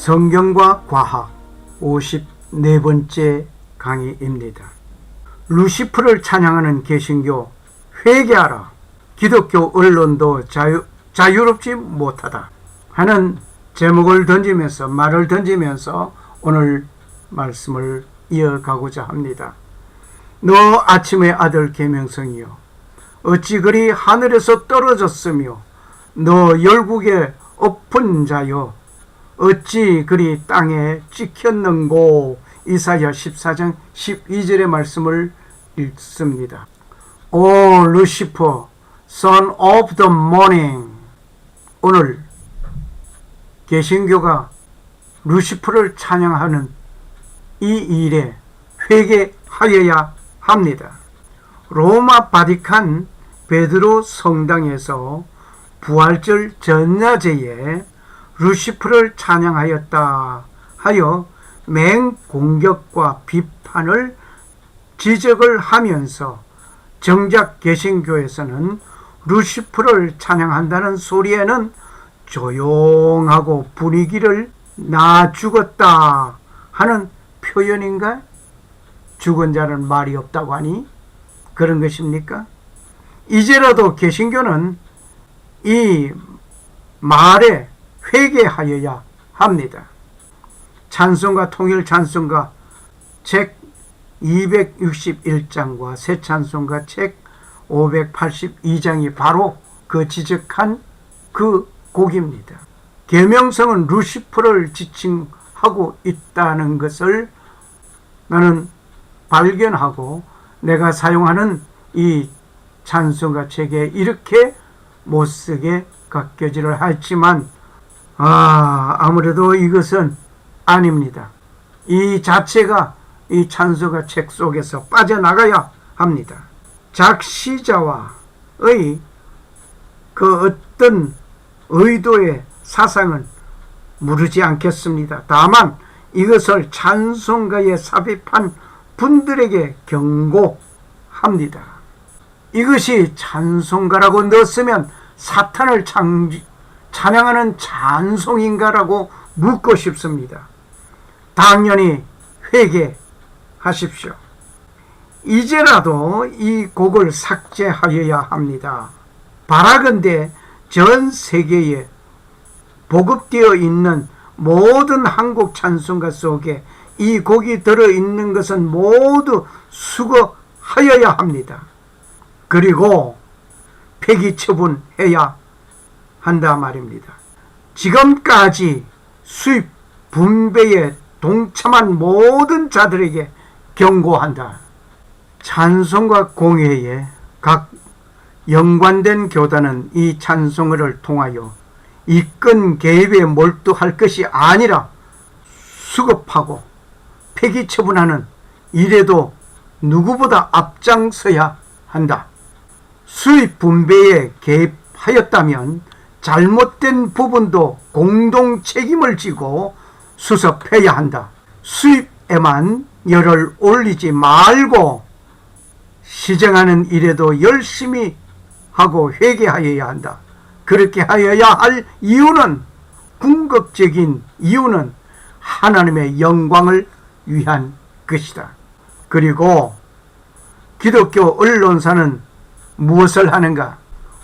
성경과 과학 54번째 강의입니다. 루시프를 찬양하는 개신교 회개하라. 기독교 언론도 자유롭지 못하다 하는 제목을 던지면서 말을 던지면서 오늘 말씀을 이어가고자 합니다. 너 아침의 아들 계명성이여 어찌 그리 하늘에서 떨어졌으며 너 열국의 엎은 자여 어찌 그리 땅에 찍혔는고. 이사야 14장 12절의 말씀을 읽습니다. 오 루시퍼 Son of the morning. 오늘 개신교가 루시퍼를 찬양하는 이 일에 회개하여야 합니다. 로마 바티칸 베드로 성당에서 부활절 전야제에 루시퍼를 찬양하였다 하여 맹공격과 비판을 지적을 하면서 정작 개신교에서는 루시퍼를 찬양한다는 소리에는 조용하고 분위기를 나 죽었다 하는 표현인가? 죽은 자는 말이 없다고 하니 그런 것입니까? 이제라도 개신교는 이 말에 회개하여야 합니다. 찬송가 통일 찬송가 책 261장과 새 찬송가 책 582장이 바로 그 지적한 그 곡입니다. 계명성은 루시퍼를 지칭하고 있다는 것을 나는 발견하고 내가 사용하는 이 찬송가 책에 이렇게 못쓰게 갖겨지를 했지만 아무래도 이것은 아닙니다. 이 자체가 이 찬송가 책 속에서 빠져나가야 합니다. 작시자와의 그 어떤 의도의 사상은 무르지 않겠습니다. 다만 이것을 찬송가에 삽입한 분들에게 경고합니다. 이것이 찬송가라고 넣었으면 사탄을 찬양하는 찬송인가라고 묻고 싶습니다. 당연히 회개하십시오. 이제라도 이 곡을 삭제하여야 합니다. 바라건대 전 세계에 보급되어 있는 모든 한국 찬송가 속에 이 곡이 들어있는 것은 모두 수거하여야 합니다. 그리고 폐기 처분해야 한다 말입니다. 지금까지 수입 분배에 동참한 모든 자들에게 경고한다. 찬송가 공회에 각 연관된 교단은 이 찬송가를 통하여 이권 개입에 몰두할 것이 아니라 수급하고 폐기 처분하는 일에도 누구보다 앞장서야 한다. 수입 분배에 개입하였다면 잘못된 부분도 공동 책임을 지고 수습해야 한다. 수입에만 열을 올리지 말고 시정하는 일에도 열심히 하고 회개하여야 한다. 그렇게 하여야 할 이유는 궁극적인 이유는 하나님의 영광을 위한 것이다. 그리고 기독교 언론사는 무엇을 하는가?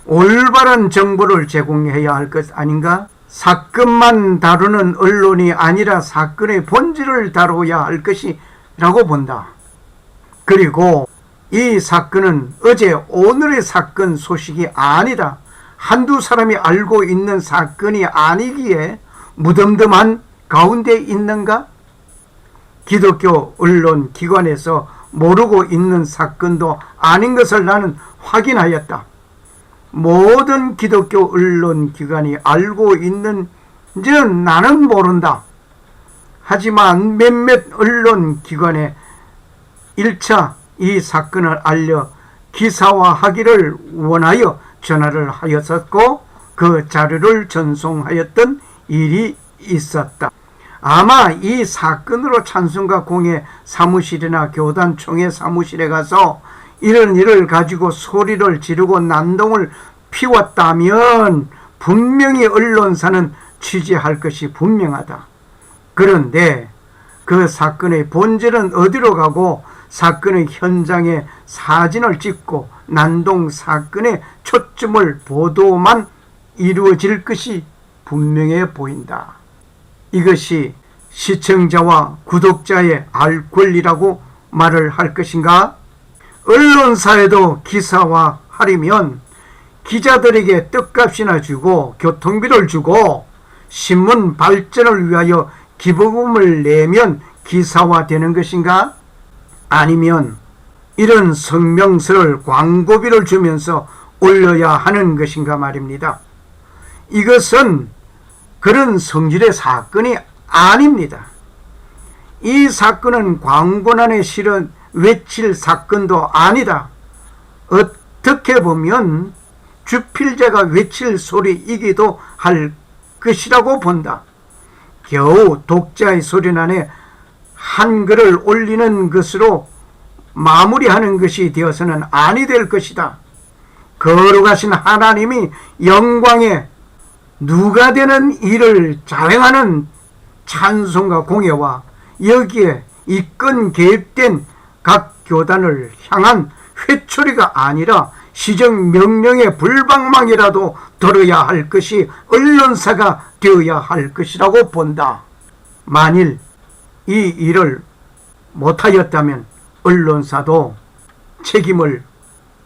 올바른 정보를 제공해야 할 것 아닌가? 사건만 다루는 언론이 아니라 사건의 본질을 다루어야 할 것이라고 본다. 그리고 이 사건은 어제 오늘의 사건 소식이 아니다. 한두 사람이 알고 있는 사건이 아니기에 무덤덤한 가운데 있는가? 기독교 언론 기관에서 모르고 있는 사건도 아닌 것을 나는 확인하였다. 모든 기독교 언론 기관이 알고 있는지는 나는 모른다. 하지만 몇몇 언론 기관에 1차 이 사건을 알려 기사화하기를 원하여 전화를 하였었고 그 자료를 전송하였던 일이 있었다. 아마 이 사건으로 찬송가 공회 사무실이나 교단 총회 사무실에 가서 이런 일을 가지고 소리를 지르고 난동을 피웠다면 분명히 언론사는 취재할 것이 분명하다. 그런데 그 사건의 본질은 어디로 가고 사건의 현장에 사진을 찍고 난동 사건의 초점을 보도만 이루어질 것이 분명해 보인다. 이것이 시청자와 구독자의 알 권리라고 말을 할 것인가? 언론사에도 기사화하려면 기자들에게 떡값이나 주고 교통비를 주고 신문 발전을 위하여 기부금을 내면 기사화되는 것인가? 아니면 이런 성명서를 광고비를 주면서 올려야 하는 것인가 말입니다. 이것은 그런 성질의 사건이 아닙니다. 이 사건은 광고란에 실은 외칠 사건도 아니다. 어떻게 보면 주필자가 외칠 소리이기도 할 것이라고 본다. 겨우 독자의 소리란에 한글을 올리는 것으로 마무리하는 것이 되어서는 아니 될 것이다. 거룩하신 하나님이 영광에 누가 되는 일을 자행하는 찬송과 공예와 여기에 이건 계획된 각 교단을 향한 회초리가 아니라 시정 명령의 불방망이라도 들어야 할 것이 언론사가 되어야 할 것이라고 본다. 만일 이 일을 못하였다면 언론사도 책임을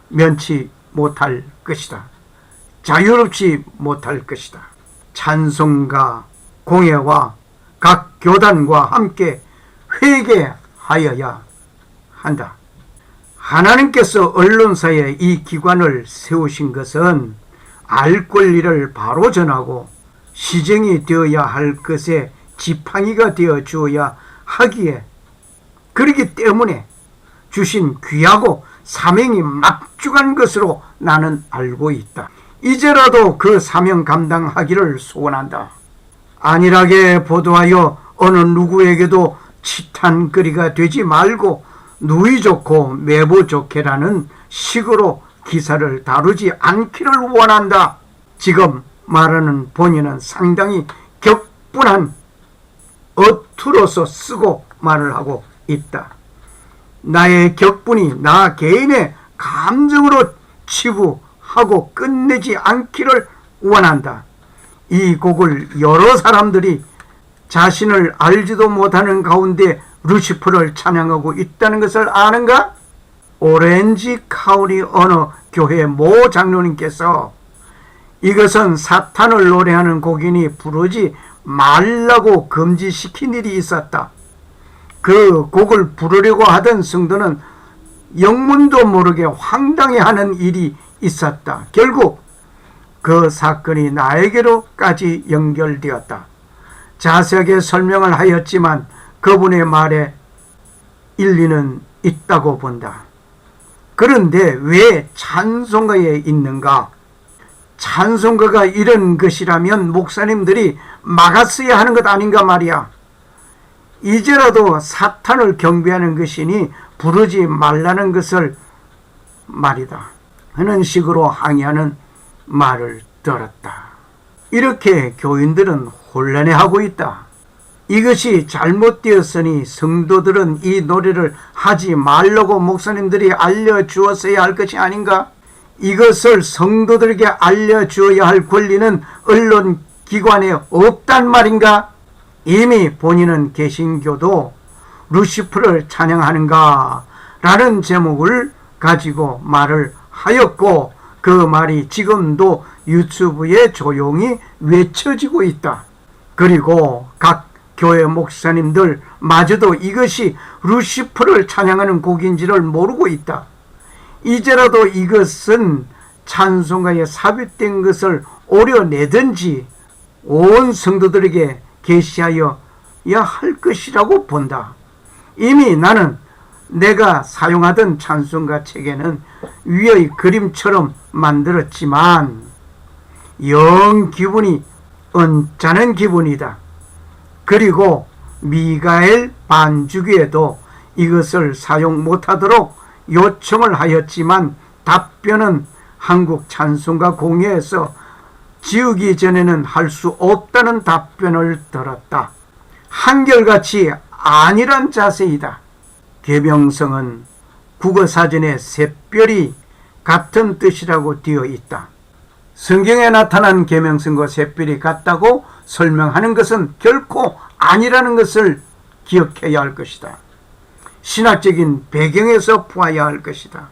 면치 못할 것이다. 자유롭지 못할 것이다. 찬송가 공예와 각 교단과 함께 회개하여야 한다. 하나님께서 언론사에 이 기관을 세우신 것은 알 권리를 바로 전하고 시정이 되어야 할 것에 지팡이가 되어 주어야 하기에 그렇기 때문에 주신 귀하고 사명이 막중한 것으로 나는 알고 있다. 이제라도 그 사명 감당하기를 소원한다. 안일하게 보도하여 어느 누구에게도 치탄거리가 되지 말고 누이 좋고 매부 좋게라는 식으로 기사를 다루지 않기를 원한다. 지금 말하는 본인은 상당히 격분한 어투로서 쓰고 말을 하고 있다. 나의 격분이 나 개인의 감정으로 치부하고 끝내지 않기를 원한다. 이 곡을 여러 사람들이 자신을 알지도 못하는 가운데 루시퍼를 찬양하고 있다는 것을 아는가? 오렌지 카운티 어느 교회 모 장로님께서 이것은 사탄을 노래하는 곡이니 부르지 말라고 금지시킨 일이 있었다. 그 곡을 부르려고 하던 성도는 영문도 모르게 황당해하는 일이 있었다. 결국 그 사건이 나에게로까지 연결되었다. 자세하게 설명을 하였지만 그분의 말에 일리는 있다고 본다. 그런데 왜 찬송가에 있는가? 찬송가가 이런 것이라면 목사님들이 막았어야 하는 것 아닌가 말이야. 이제라도 사탄을 경배하는 것이니 부르지 말라는 것을 말이다 하는 식으로 항의하는 말을 들었다. 이렇게 교인들은 혼란해하고 있다. 이것이 잘못되었으니 성도들은 이 노래를 하지 말라고 목사님들이 알려주었어야 할 것이 아닌가? 이것을 성도들에게 알려주어야 할 권리는 언론기관에 없단 말인가? 이미 본인은 개신교도 루시퍼를 찬양하는가? 라는 제목을 가지고 말을 하였고 그 말이 지금도 유튜브에 조용히 외쳐지고 있다. 그리고 각 교회 목사님들 마저도 이것이 루시퍼를 찬양하는 곡인지를 모르고 있다. 이제라도 이것은 찬송가에 삽입된 것을 오려내든지 온 성도들에게 계시하여야 할 것이라고 본다. 이미 나는 내가 사용하던 찬송가 책에는 위의 그림처럼 만들었지만 영 기분이 언짢은 기분이다. 그리고 미가엘 반주기에도 이것을 사용 못하도록 요청을 하였지만 답변은 한국 찬송가 공회에서 지우기 전에는 할 수 없다는 답변을 들었다. 한결같이 아니란 자세이다. 계명성은 국어사전에 샛별이 같은 뜻이라고 되어 있다. 성경에 나타난 계명성과 샛별이 같다고 설명하는 것은 결코 아니라는 것을 기억해야 할 것이다. 신학적인 배경에서 보아야 할 것이다.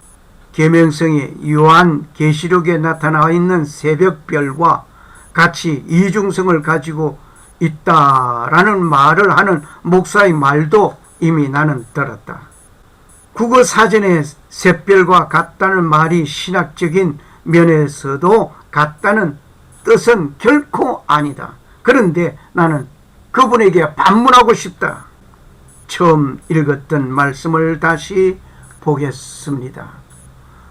계명성이 요한 계시록에 나타나 있는 새벽별과 같이 이중성을 가지고 있다라는 말을 하는 목사의 말도 이미 나는 들었다. 국어사전에 샛별과 같다는 말이 신학적인 면에서도 같다는 뜻은 결코 아니다. 그런데 나는 그분에게 반문하고 싶다. 처음 읽었던 말씀을 다시 보겠습니다.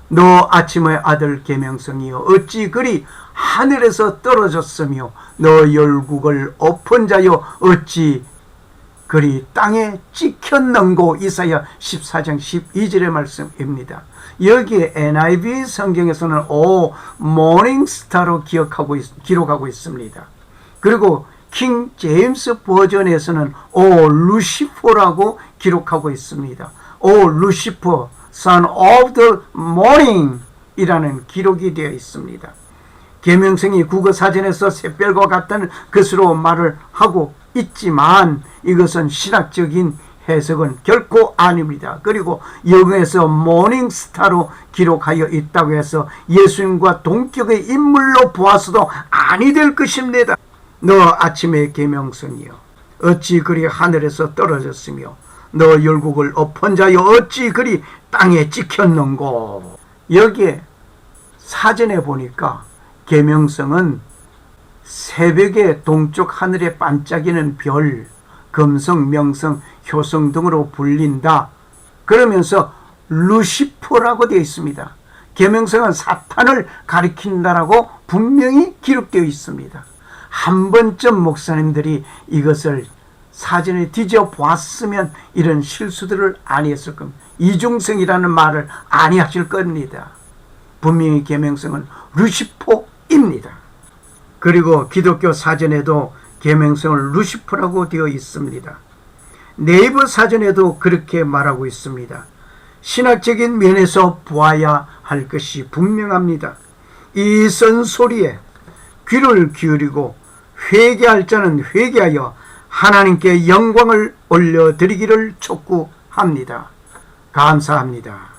너 아침의 아들 계명성이여 어찌 그리 하늘에서 떨어졌으며 너 열국을 엎은 자여 어찌 그리 땅에 찍혔는고. 이사야 14장 12절의 말씀입니다. 여기에 NIV 성경에서는 오 모닝스타로 기록하고 있습니다. 그리고 킹 제임스 버전에서는 오 루시퍼라고 기록하고 있습니다. 오 루시퍼 son of the morning 이라는 기록이 되어 있습니다. 계명성이 국어사전에서 샛별과 같다는 것으로 말을 하고 있지만 이것은 신학적인 해석은 결코 아닙니다. 그리고 영어에서 모닝스타로 기록하여 있다고 해서 예수님과 동격의 인물로 보아서도 아니 될 것입니다. 너 아침의 계명성이여 어찌 그리 하늘에서 떨어졌으며 너 열국을 엎은 자여 어찌 그리 땅에 찍혔는고. 여기에 사전에 보니까 계명성은 새벽의 동쪽 하늘에 반짝이는 별, 금성, 명성, 효성 등으로 불린다. 그러면서 루시퍼라고 되어 있습니다. 계명성은 사탄을 가리킨다라고 분명히 기록되어 있습니다. 한 번쯤 목사님들이 이것을 사전에 뒤져 보았으면 이런 실수들을 아니했을 겁니다. 이중성이라는 말을 아니하실 겁니다. 분명히 계명성은 루시퍼입니다. 그리고 기독교 사전에도 계명성을 루시퍼라고 되어 있습니다. 네이버 사전에도 그렇게 말하고 있습니다. 신학적인 면에서 보아야 할 것이 분명합니다. 이 쓴소리에 귀를 기울이고 회개할 자는 회개하여 하나님께 영광을 올려드리기를 촉구합니다. 감사합니다.